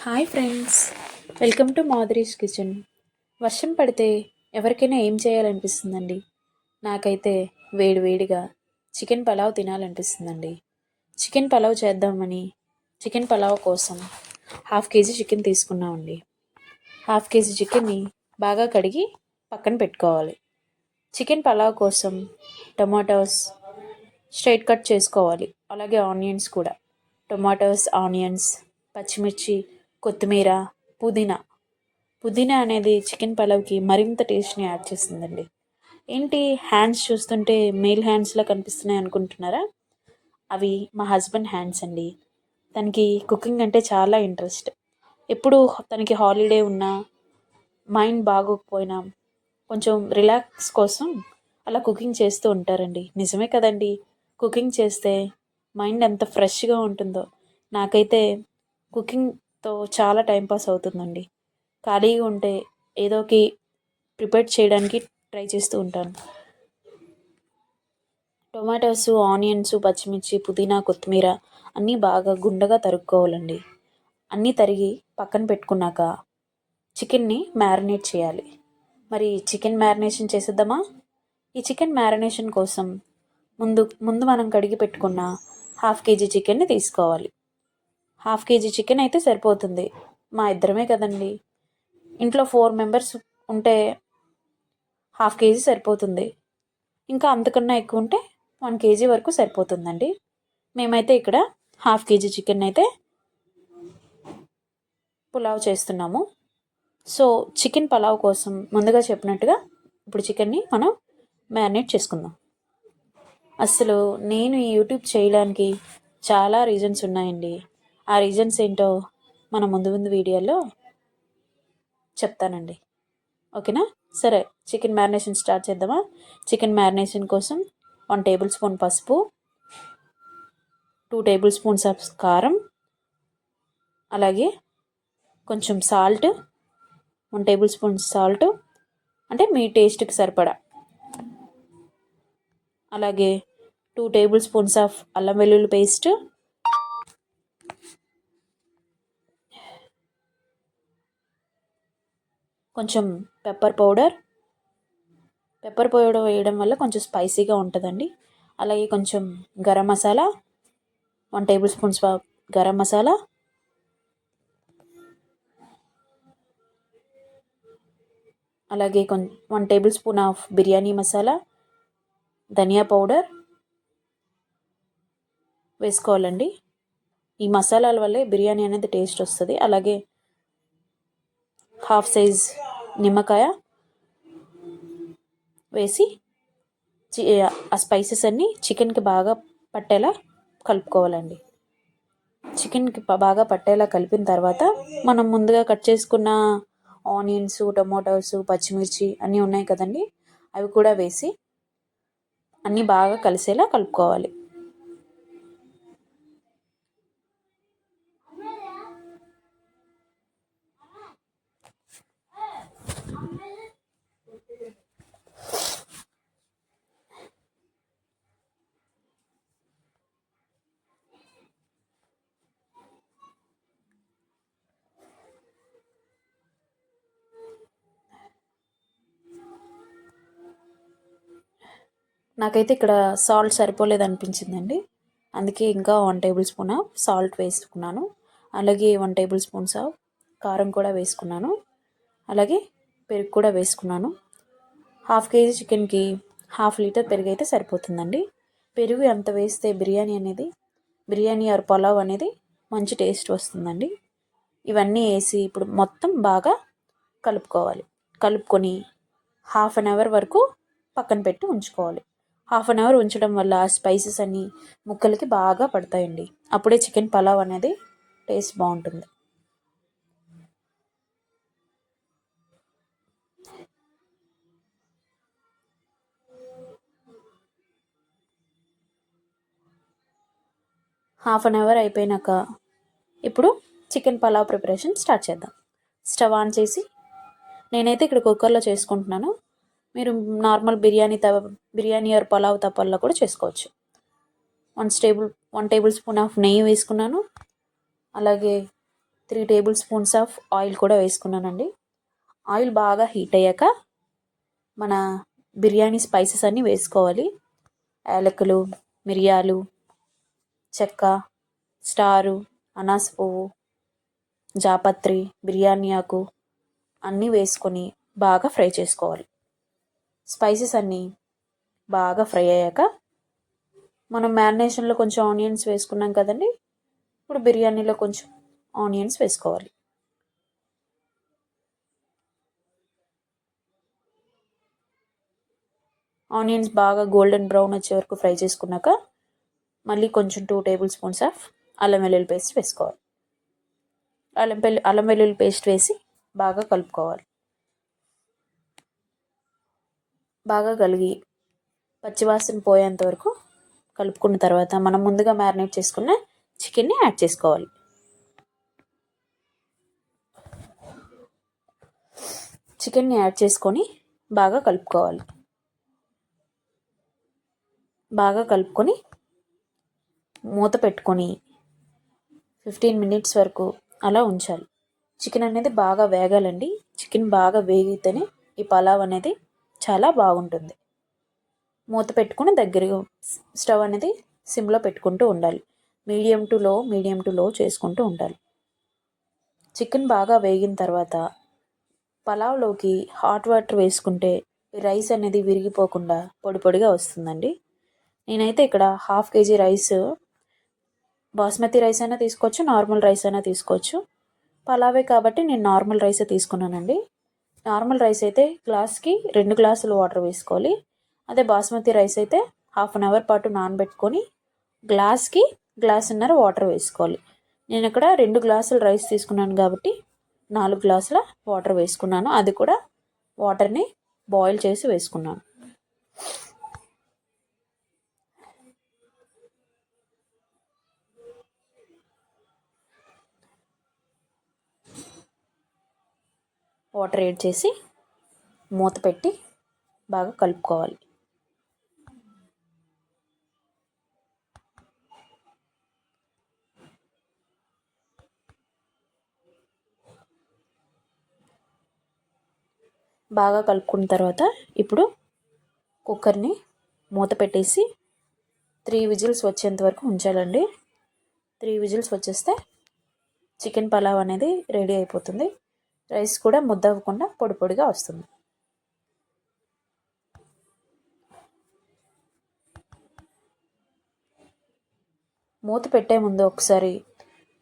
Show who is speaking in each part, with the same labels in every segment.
Speaker 1: Hi friends, welcome to Madhuri's kitchen. వర్షం పడితే ఎవరికైనా ఏం చేయాలనిపిస్తుందండి? నాకైతే వేడివేడిగా చికెన్ పలావ్ తినాలనిపిస్తుందండి. చికెన్ పలావ్ చేద్దామని చికెన్ పలావ్ కోసం హాఫ్ కేజీ చికెన్ తీసుకున్నామండి. హాఫ్ కేజీ చికెన్ని బాగా కడిగి పక్కన పెట్టుకోవాలి. చికెన్ పలావ్ కోసం టమాటోస్ స్ట్రైట్ కట్ చేసుకోవాలి. అలాగే ఆనియన్స్ కూడా, టొమాటోస్, ఆనియన్స్, పచ్చిమిర్చి, కొత్తిమీర, పుదీనా. పుదీనా అనేది చికెన్ పలావ్కి మరింత టేస్ట్ని యాడ్ చేస్తుందండి. ఏంటి హ్యాండ్స్ చూస్తుంటే మేల్ హ్యాండ్స్లా కనిపిస్తున్నాయి అనుకుంటున్నారా? అవి మా హస్బెండ్ హ్యాండ్స్ అండి. తనకి కుకింగ్ అంటే చాలా ఇంట్రెస్ట్. ఎప్పుడు తనకి హాలిడే ఉన్నా, మైండ్ బాగోకపోయినా, కొంచెం రిలాక్స్ కోసం అలా కుకింగ్ చేస్తూ ఉంటారండి. నిజమే కదండి, కుకింగ్ చేస్తే మైండ్ ఎంత ఫ్రెష్గా ఉంటుందో. నాకైతే కుకింగ్తో చాలా టైంపాస్ అవుతుందండి. ఖాళీగా ఉంటే ఏదోకి ప్రిపేర్ చేయడానికి ట్రై చేస్తూ ఉంటాను. టొమాటోస్, ఆనియన్స్, పచ్చిమిర్చి, పుదీనా, కొత్తిమీర అన్నీ బాగా గుండగా తరుక్కోవాలండి. అన్నీ తరిగి పక్కన పెట్టుకున్నాక చికెన్ని మ్యారినేట్ చేయాలి. మరి చికెన్ మ్యారినేషన్ చేసేద్దామా? ఈ చికెన్ మ్యారినేషన్ కోసం ముందు ముందు మనం కడిగి పెట్టుకున్న హాఫ్ కేజీ చికెన్ని తీసుకోవాలి. హాఫ్ కేజీ చికెన్ అయితే సరిపోతుంది. మా ఇద్దరమే కదండి. ఇంట్లో 4 మెంబర్స్ ఉంటే హాఫ్ కేజీ సరిపోతుంది. ఇంకా అంతకన్నా ఎక్కువ ఉంటే 1 కేజీ వరకు సరిపోతుందండి. మేమైతే ఇక్కడ హాఫ్ కేజీ చికెన్ అయితే పులావ్ చేస్తున్నాము. సో చికెన్ పలావ్ కోసం ముందుగా చెప్పినట్టుగా ఇప్పుడు చికెన్ని మనం మ్యారినేట్ చేసుకుందాం. అసలు నేను ఈ యూట్యూబ్ చేయడానికి చాలా రీజన్స్ ఉన్నాయండి. ఆ రీజన్స్ ఏంటో మన ముందు ముందు వీడియోలో చెప్తానండి. ఓకేనా? సరే, చికెన్ మ్యారినేషన్ స్టార్ట్ చేద్దామా? చికెన్ మ్యారినేషన్ కోసం 1 టేబుల్ స్పూన్ పసుపు, 2 టేబుల్ స్పూన్స్ ఆఫ్ కారం, అలాగే కొంచెం సాల్ట్, 1 టేబుల్ స్పూన్ సాల్ట్ అంటే మీ టేస్ట్కి సరిపడా, అలాగే 2 టేబుల్ స్పూన్స్ ఆఫ్ అల్లం వెల్లుల్లి పేస్ట్, కొంచెం పెప్పర్ పౌడర్ వేయడం వల్ల కొంచెం స్పైసీగా ఉంటుందండి. అలాగే కొంచెం గరం మసాలా, 1 టేబుల్ స్పూన్స్ గరం మసాలా, అలాగే 1 table spoon of biryani masala, ధనియా పౌడర్ వేసుకోవాలండి. ఈ మసాలాల వల్లే బిర్యానీ అనేది టేస్ట్ వస్తుంది. అలాగే హాఫ్ సైజ్ నిమ్మకాయ వేసి ఆ స్పైసెస్ అన్నీ చికెన్కి బాగా పట్టేలా కలుపుకోవాలండి. చికెన్కి బాగా పట్టేలా కలిపిన తర్వాత మనం ముందుగా కట్ చేసుకున్న ఆనియన్స్, టొమాటోస్, పచ్చిమిర్చి అన్నీ ఉన్నాయి కదండి, అవి కూడా వేసి అన్నీ బాగా కలిసేలా కలుపుకోవాలి. నాకైతే ఇక్కడ సాల్ట్ సరిపోలేదు అనిపించిందండి. అందుకే ఇంకా 1 టేబుల్ స్పూన్ ఆఫ్ సాల్ట్ వేసుకున్నాను. అలాగే 1 టేబుల్ స్పూన్స్ ఆఫ్ కారం కూడా వేసుకున్నాను. అలాగే పెరుగు కూడా వేసుకున్నాను. హాఫ్ కేజీ చికెన్కి హాఫ్ లీటర్ పెరుగు అయితే సరిపోతుందండి. పెరుగు ఎంత వేస్తే బిర్యానీ ఆర్ పలావ్ అనేది మంచి టేస్ట్ వస్తుందండి. ఇవన్నీ వేసి ఇప్పుడు మొత్తం బాగా కలుపుకొని హాఫ్ అన్ అవర్ వరకు పక్కన పెట్టి ఉంచుకోవాలి. హాఫ్ అన్ అవర్ ఉంచడం వల్ల ఆ స్పైసెస్ అన్నీ ముక్కలకి బాగా పడతాయండి. అప్పుడే చికెన్ పలావ్ అనేది టేస్ట్ బాగుంటుంది. హాఫ్ అన్ అవర్ అయిపోయినాక ఇప్పుడు చికెన్ పలావ్ ప్రిపరేషన్ స్టార్ట్ చేద్దాం. స్టవ్ ఆన్ చేసి, నేనైతే ఇక్కడ కుక్కర్లో చేసుకుంటున్నాను. మీరు నార్మల్ బిర్యానీ ఆర్ పలావ్ తప్పల్లో కూడా చేసుకోవచ్చు. 1 టేబుల్ స్పూన్ ఆఫ్ నెయ్యి వేసుకున్నాను. అలాగే 3 టేబుల్ స్పూన్స్ ఆఫ్ ఆయిల్ కూడా వేసుకున్నానండి. ఆయిల్ బాగా హీట్ అయ్యాక మన బిర్యానీ స్పైసెస్ అన్నీ వేసుకోవాలి. యాలకులు, మిరియాలు, చెక్క, స్టారు, అనాస పువ్వు, జాపత్రి, బిర్యానీ ఆకు అన్నీ వేసుకొని బాగా ఫ్రై చేసుకోవాలి. స్పైసెస్ అన్నీ బాగా ఫ్రై అయ్యాక మనం మ్యారినేషన్లో కొంచెం ఆనియన్స్ వేసుకున్నాం కదండి, ఇప్పుడు బిర్యానీలో కొంచెం ఆనియన్స్ వేసుకోవాలి. ఆనియన్స్ బాగా గోల్డెన్ బ్రౌన్ వచ్చే వరకు ఫ్రై చేసుకున్నాక మళ్ళీ కొంచెం 2 టేబుల్ స్పూన్స్ ఆఫ్ అల్లం వెల్లుల్లి పేస్ట్ వేసుకోవాలి. అల్లం వెల్లుల్లి పేస్ట్ వేసి బాగా కలుపుకోవాలి. బాగా కలిగి పచ్చివాసన పోయేంత వరకు కలుపుకున్న తర్వాత మనం ముందుగా మ్యారినేట్ చేసుకున్న చికెన్ని యాడ్ చేసుకోవాలి. చికెన్ని యాడ్ చేసుకొని బాగా కలుపుకోవాలి. బాగా కలుపుకొని మూత పెట్టుకొని 15 మినిట్స్ వరకు అలా ఉంచాలి. చికెన్ అనేది బాగా వేగాలండి. చికెన్ బాగా వేగితేనే ఈ పలావ్ అనేది చాలా బాగుంటుంది. మూత పెట్టుకుని దగ్గరగా స్టవ్ అనేది సిమ్లో పెట్టుకుంటూ ఉండాలి. మీడియం టు లో చేసుకుంటూ ఉండాలి. చికెన్ బాగా వేగిన తర్వాత పలావ్లోకి హాట్ వాటర్ వేసుకుంటే రైస్ అనేది విరిగిపోకుండా పొడి పొడిగా వస్తుందండి. నేనైతే ఇక్కడ 1/2 kg రైస్, బాస్మతి రైస్ అయినా తీసుకోవచ్చు, నార్మల్ రైస్ అయినా తీసుకోవచ్చు. పలావే కాబట్టి నేను నార్మల్ రైసే తీసుకున్నానండి. నార్మల్ రైస్ అయితే గ్లాస్కి 2 గ్లాసులు వాటర్ వేసుకోవాలి. అదే బాస్మతి రైస్ అయితే 1/2 అవర్ పాటు నానబెట్టుకొని గ్లాస్కి గ్లాసున్నర వాటర్ వేసుకోవాలి. నేను ఇక్కడ 2 గ్లాసులు రైస్ తీసుకున్నాను కాబట్టి 4 గ్లాసుల వాటర్ వేసుకున్నాను. అది కూడా వాటర్ని బాయిల్ చేసి వేసుకున్నాను. వాటర్ యాడ్ చేసి మూత పెట్టి బాగా కలుపుకోవాలి. బాగా కలుపుకున్న తర్వాత ఇప్పుడు కుక్కర్ని మూత పెట్టేసి 3 విజిల్స్ వచ్చేంత వరకు ఉంచాలండి. 3 విజిల్స్ వచ్చేస్తే చికెన్ పలావ్ అనేది రెడీ అయిపోతుంది. రైస్ కూడా ముద్ద అవ్వకుండా పొడి పొడిగా వస్తుంది. మూత పెట్టే ముందు ఒకసారి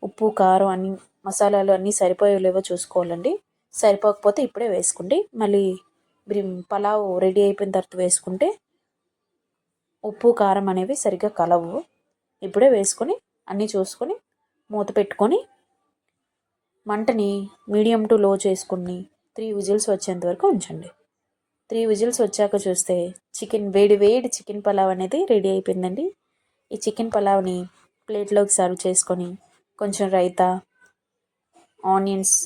Speaker 1: ఉప్పు, కారం అన్ని మసాలాలు అన్నీ సరిపోయేలేవో చూసుకోవాలండి. సరిపోకపోతే ఇప్పుడే వేసుకోండి. మళ్ళీ పలావ్ రెడీ అయిపోయిన తర్వాత వేసుకుంటే ఉప్పు, కారం అనేవి సరిగ్గా కలవు. ఇప్పుడే వేసుకొని అన్నీ చూసుకొని మూత పెట్టుకొని మంటని మీడియం టు లో చేసుకుని 3 విజిల్స్ వచ్చేంత వరకు ఉంచండి. 3 విజిల్స్ వచ్చాక చూస్తే వేడి వేడి చికెన్ పలావ్ అనేది రెడీ అయిపోయిందండి. ఈ చికెన్ పలావ్ని ప్లేట్లోకి సర్వ్ చేసుకొని కొంచెం రైతా, ఆనియన్స్,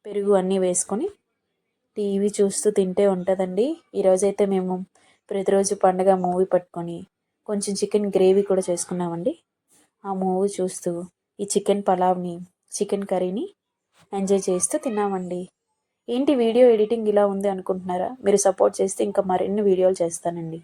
Speaker 1: పెరుగు అన్నీ వేసుకొని టీవీ చూస్తూ తింటే ఉంటుందండి. ఈరోజైతే మేము ప్రతిరోజు పండుగ మూవీ పట్టుకొని కొంచెం చికెన్ గ్రేవీ కూడా చేసుకున్నామండి. ఆ మూవీ చూస్తూ ఈ చికెన్ పలావ్ని, చికెన్ కర్రీని ఎంజాయ్ చేస్తూ తిన్నామండి. ఏంటి వీడియో ఎడిటింగ్ ఇలా ఉంది అనుకుంటున్నారా? మీరు సపోర్ట్ చేస్తే ఇంకా మరిన్ని వీడియోలు చేస్తానండి.